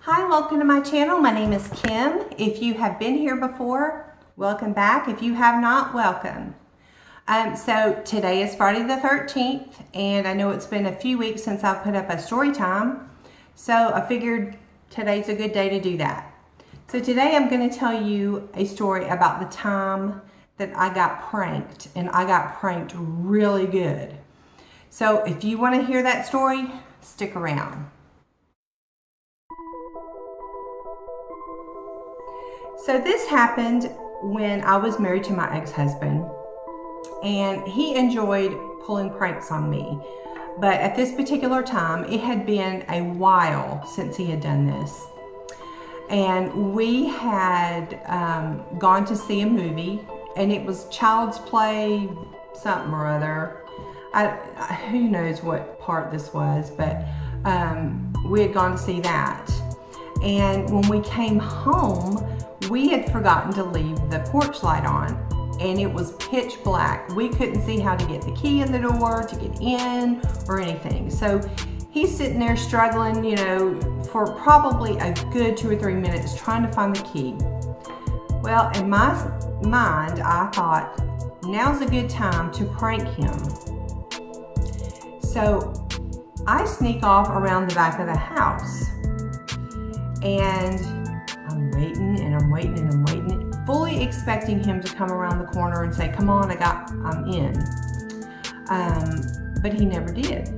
Hi, welcome to my channel. My name is Kim. If you have been here before, welcome back. If you have not, welcome. So today is Friday the 13th, and I know it's been a few weeks since I've put up a story time, so I figured today's a good day to do that. So today I'm going to tell you a story about the time that I got pranked, and I got pranked really good. So if you want to hear that story, stick around. So this happened when I was married to my ex-husband, and he enjoyed pulling pranks on me. But at this particular time, it had been a while since he had done this. And we had gone to see a movie, and it was Child's Play, something or other. Who knows what part this was, but we had gone to see that. And when we came home, we had forgotten to leave the porch light on, and it was pitch black. We couldn't see how to get the key in the door, to get in, or anything. So he's sitting there struggling, you know, for probably a good 2 or 3 minutes trying to find the key. Well, in my mind, I thought, now's a good time to prank him. So I sneak off around the back of the house, and I'm waiting and I'm waiting and I'm waiting, fully expecting him to come around the corner and say, come on, I'm in. But he never did.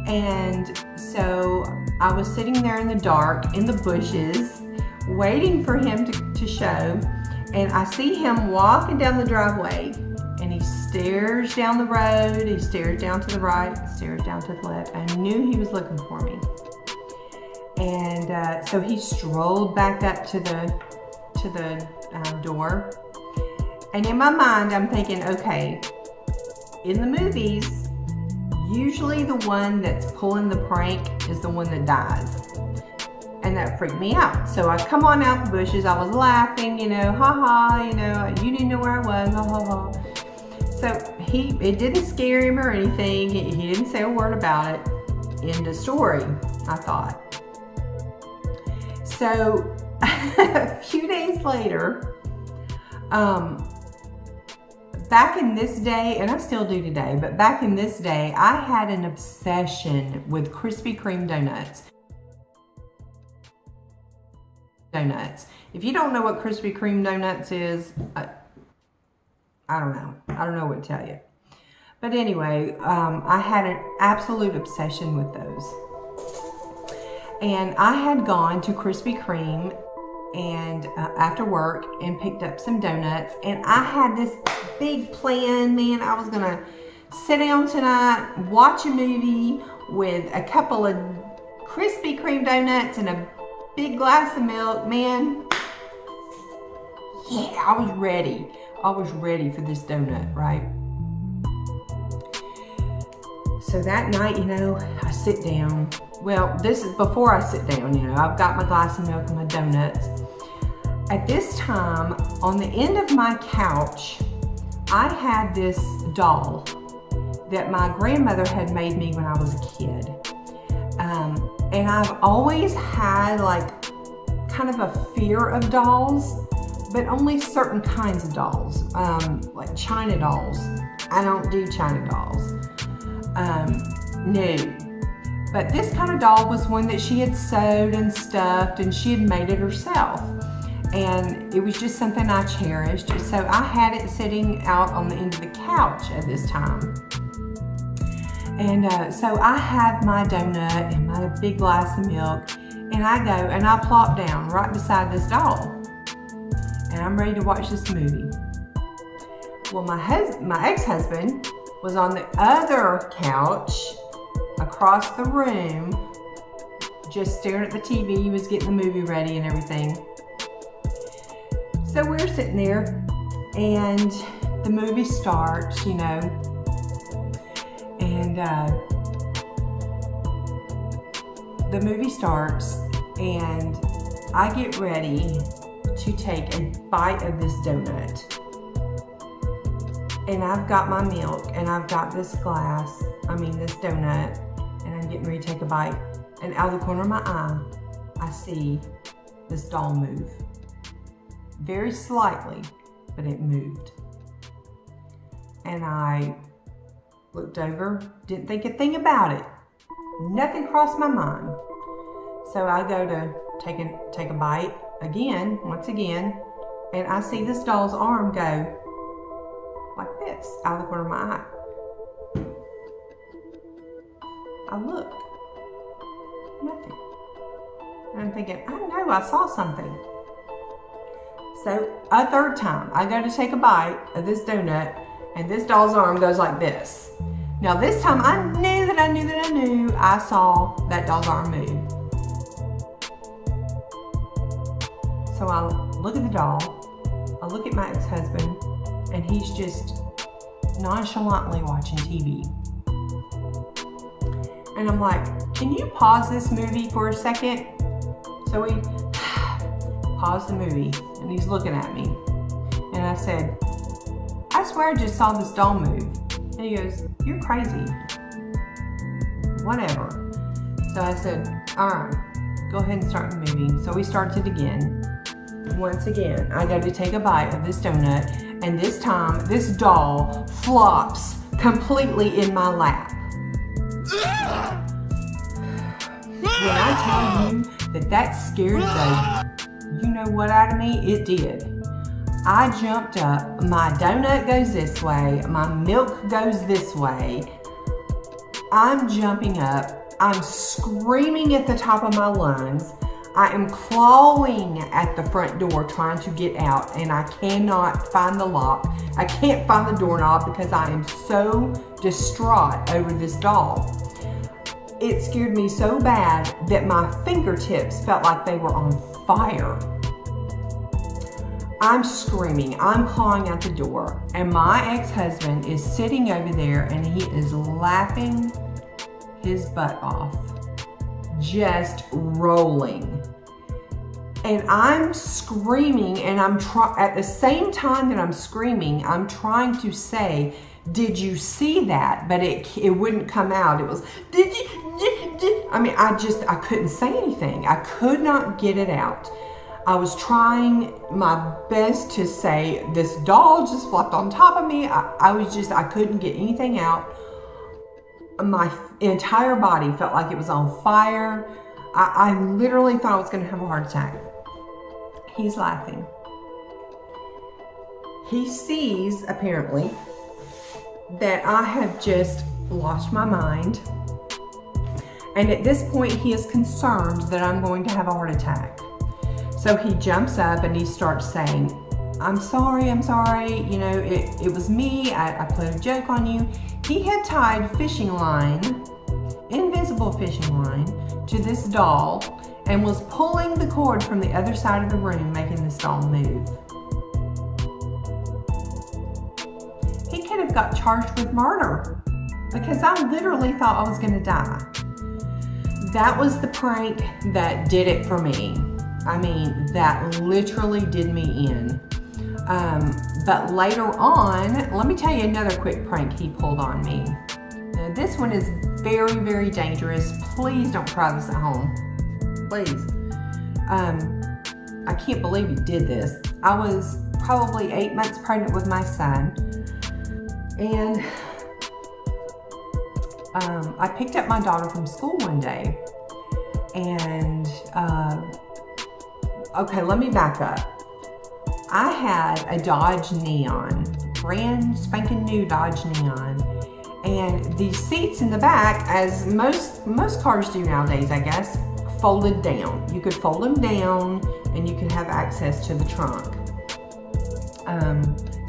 And so I was sitting there in the dark, in the bushes, waiting for him to show. And I see him walking down the driveway, and he stares down the road, he stares down to the right, stares down to the left. I knew he was looking for me. And so he strolled back up to the door. And in my mind, I'm thinking, okay, in the movies, usually the one that's pulling the prank is the one that dies. And that freaked me out. So I come on out the bushes. I was laughing, you know, ha ha, you know, you didn't know where I was, ha ha ha. So it didn't scare him or anything. He didn't say a word about it. End of story, I thought. So a few days later, back in this day, and I still do today, but back in this day, I had an obsession with Krispy Kreme donuts. If you don't know what Krispy Kreme donuts is, I don't know. I don't know what to tell you. But anyway, I had an absolute obsession with those. And I had gone to Krispy Kreme and after work and picked up some donuts, and I had this big plan, man. I was gonna sit down tonight, watch a movie with a couple of Krispy Kreme donuts and a big glass of milk, man. Yeah, I was ready. I was ready for this donut, right? So that night, you know, I sit down. Well, this is before I sit down, you know. I've got my glass of milk and my donuts. At this time, on the end of my couch, I had this doll that my grandmother had made me when I was a kid. And I've always had like kind of a fear of dolls, but only certain kinds of dolls, like China dolls. I don't do China dolls. No. But this kind of doll was one that she had sewed and stuffed, and she had made it herself. And it was just something I cherished. So I had it sitting out on the end of the couch at this time. And so I have my donut and my big glass of milk, and I go and I plop down right beside this doll. And I'm ready to watch this movie. Well, my ex-husband was on the other couch across the room, just staring at the TV. He was getting the movie ready and everything. So we're sitting there, and the movie starts, you know, and the movie starts, and I get ready to take a bite of this donut. And I've got my milk, and I've got this donut, and I'm getting ready to take a bite. And out of the corner of my eye, I see this doll move. Very slightly, but it moved. And I looked over, didn't think a thing about it. Nothing crossed my mind. So I go to take a bite again, once again, and I see this doll's arm go like this, out of the corner of my eye. I look, nothing. And I'm thinking, I know I saw something. So a third time, I go to take a bite of this donut, and this doll's arm goes like this. Now this time I knew I saw that doll's arm move. So I look at the doll, I look at my ex-husband, and he's just nonchalantly watching TV. And I'm like, can you pause this movie for a second? So we paused the movie, and he's looking at me. And I said, I swear I just saw this doll move. And he goes, you're crazy. Whatever. So I said, all right, go ahead and start the movie. So we started again. Once again, I go to take a bite of this donut, and this time, this doll flops completely in my lap. When I tell you that scared the you know what out of me, it did. I jumped up, my donut goes this way, my milk goes this way. I'm jumping up, I'm screaming at the top of my lungs. I am clawing at the front door trying to get out, and I cannot find the lock. I can't find the doorknob because I am so distraught over this doll. It scared me so bad that my fingertips felt like they were on fire. I'm screaming, I'm clawing at the door, and my ex-husband is sitting over there and he is laughing his butt off. Just rolling. And I'm screaming, and at the same time that I'm screaming, I'm trying to say, did you see that? But it wouldn't come out. It was, did you? I mean, I couldn't say anything. I could not get it out. I was trying my best to say, this doll just flopped on top of me. I couldn't get anything out. My entire body felt like it was on fire. I literally thought I was going to have a heart attack. He's laughing. He sees, apparently, that I have just lost my mind. And at this point, he is concerned that I'm going to have a heart attack. So he jumps up and he starts saying, I'm sorry, you know, it was me, I played a joke on you. He had tied fishing line, invisible fishing line, to this doll and was pulling the cord from the other side of the room, making this doll move. He could have got charged with murder because I literally thought I was gonna die. That was the prank that did it for me. I mean, that literally did me in. But later on, let me tell you another quick prank he pulled on me. Now, this one is very, very dangerous. Please don't try this at home. Please. I can't believe he did this. I was probably 8 months pregnant with my son. And I picked up my daughter from school one day. And, okay, let me back up. I had a Dodge Neon, brand spanking new Dodge Neon, and the seats in the back, as most cars do nowadays, I guess, folded down. You could fold them down, and you could have access to the trunk.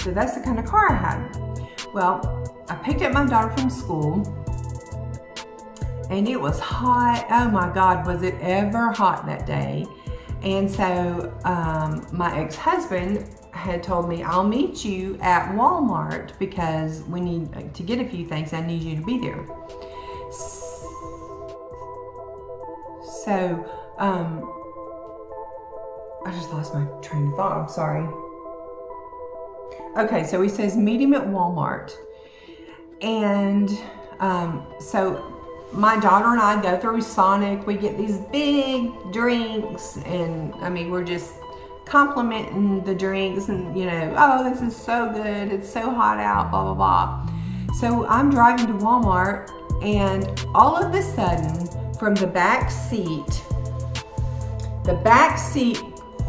So that's the kind of car I had. Well, I picked up my daughter from school, and it was hot. Oh my God, was it ever hot that day? And so my ex-husband had told me, I'll meet you at Walmart because we need to get a few things. I need you to be there. So I just lost my train of thought. I'm sorry. Okay, so he says, meet him at Walmart. And so my daughter and I go through Sonic. We get these big drinks, and I mean, we're just complimenting the drinks, and oh, this is so good, it's so hot out, blah blah blah. So I'm driving to Walmart, and all of a sudden, from the back seat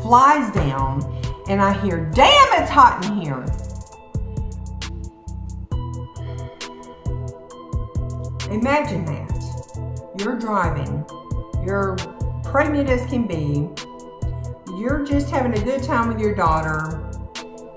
flies down, and I hear, "Damn, it's hot in here." Imagine that. You're driving, you're pregnant as can be, you're just having a good time with your daughter,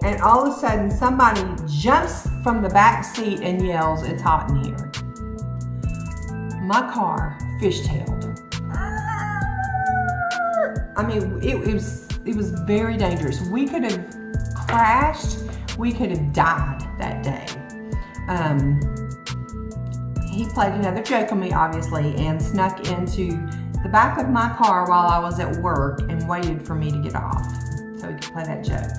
and all of a sudden somebody jumps from the back seat and yells, "It's hot in here." My car fishtailed. I mean, it was very dangerous. We could have crashed, we could have died that day. He played another joke on me, obviously, and snuck into the back of my car while I was at work and waited for me to get off so he could play that joke.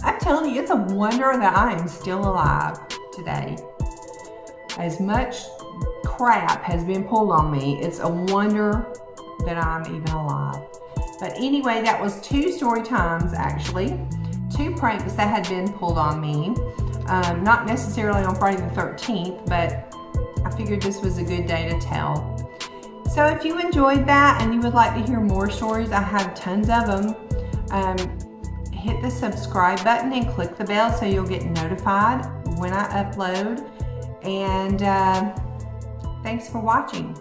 I'm telling you, it's a wonder that I am still alive today. As much crap has been pulled on me, it's a wonder that I'm even alive. But anyway, that was 2 story times, actually. 2 pranks that had been pulled on me. Not necessarily on Friday the 13th, but I figured this was a good day to tell. So if you enjoyed that and you would like to hear more stories, I have tons of them. Hit the subscribe button and click the bell so you'll get notified when I upload. And thanks for watching.